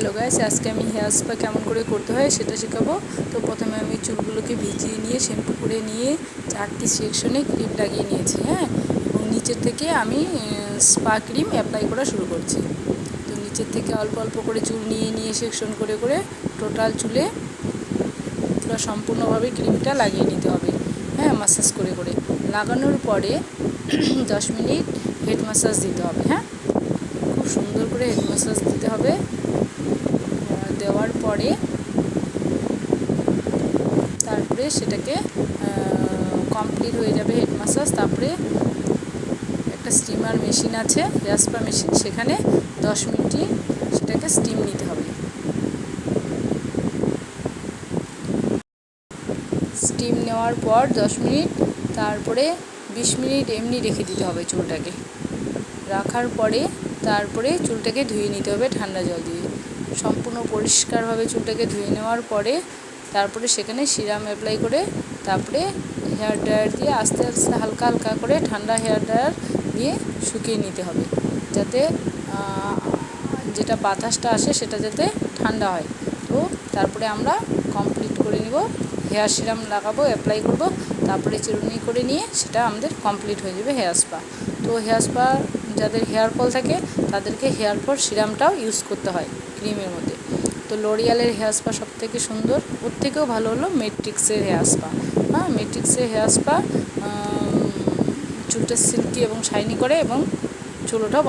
Hello guys, আজকে আমি hair spa কেমন করে করতে হয় সেটা শেখাবো। তো প্রথমে আমি চুলগুলোকে ভিজিয়ে নিয়ে শ্যাম্পু করে নিয়ে 4টি সেকশনে ক্রিম লাগিয়ে নিয়েছি। এবং নিচের থেকে আমি স্পা ক্রিম অ্যাপ্লাই করা শুরু করছি। তো নিচের থেকে অল্প অল্প করে চুল নিয়ে সেকশন করে করে টোটাল চুলে পুরো সম্পূর্ণভাবে ক্রিমটা লাগিয়ে নিতে হবে। মাসাজ করে করে লাগানোর পরে 10 মিনিট হেড মাসাজ দিতে হবে। খুব সুন্দর করে হেড মাসাজ দিতে হবে। দেওয়ার পরে তারপরে সেটাকে কমপ্লিট হয়ে যাবে হেড মাসাজ। তারপরে একটা স্টিমার মেশিন আছে, হেয়ার স্পা মেশিন, সেখানে 10 মিনিটই সেটাকে স্টিম নিতে হবে। স্টিম নেওয়ার পর 10 মিনিট, তারপরে 20 মিনিট এমনি রেখে দিতে হবে চুলটাকে। রাখার পরে তারপরে চুলটাকে ধুয়ে নিতে হবে ঠান্ডা জল দিয়ে। সম্পূর্ণ পরিষ্কারভাবে চুলটাকে ধুয়ে নেওয়ার পরে তারপরে সেখানে সিরাম অ্যাপ্লাই করে তারপরে হেয়ার ড্রায়ার দিয়ে আস্তে আস্তে হালকা হালকা করে ঠান্ডা হেয়ার ড্রায়ার দিয়ে শুকিয়ে নিতে হবে, যাতে যেটা বাতাসটা আসে সেটা যাতে ঠান্ডা হয়। তো তারপরে আমরা কমপ্লিট করে নিব, হেয়ার সিরাম লাগাবো, অ্যাপ্লাই করব, তারপরে চিরুনি করে নিয়ে সেটা আমাদের কমপ্লিট হয়ে যাবে হেয়ার স্পা। তো হেয়ার স্পা যাদের হেয়ার ফল থাকে তাদেরকে হেয়ার ফল সিরামটাও ইউজ করতে হয় ক্রিমের মধ্যে। তো লরিয়ালের হেয়ার স্পা সবথেকে সুন্দর, ওর থেকেও ভালো হলো মেট্রিক্সের হেয়ার স্পা। মেট্রিক্সের হেয়ার স্পা চুলটা সিল্কি এবং শাইনি করে এবং চুল ওঠাও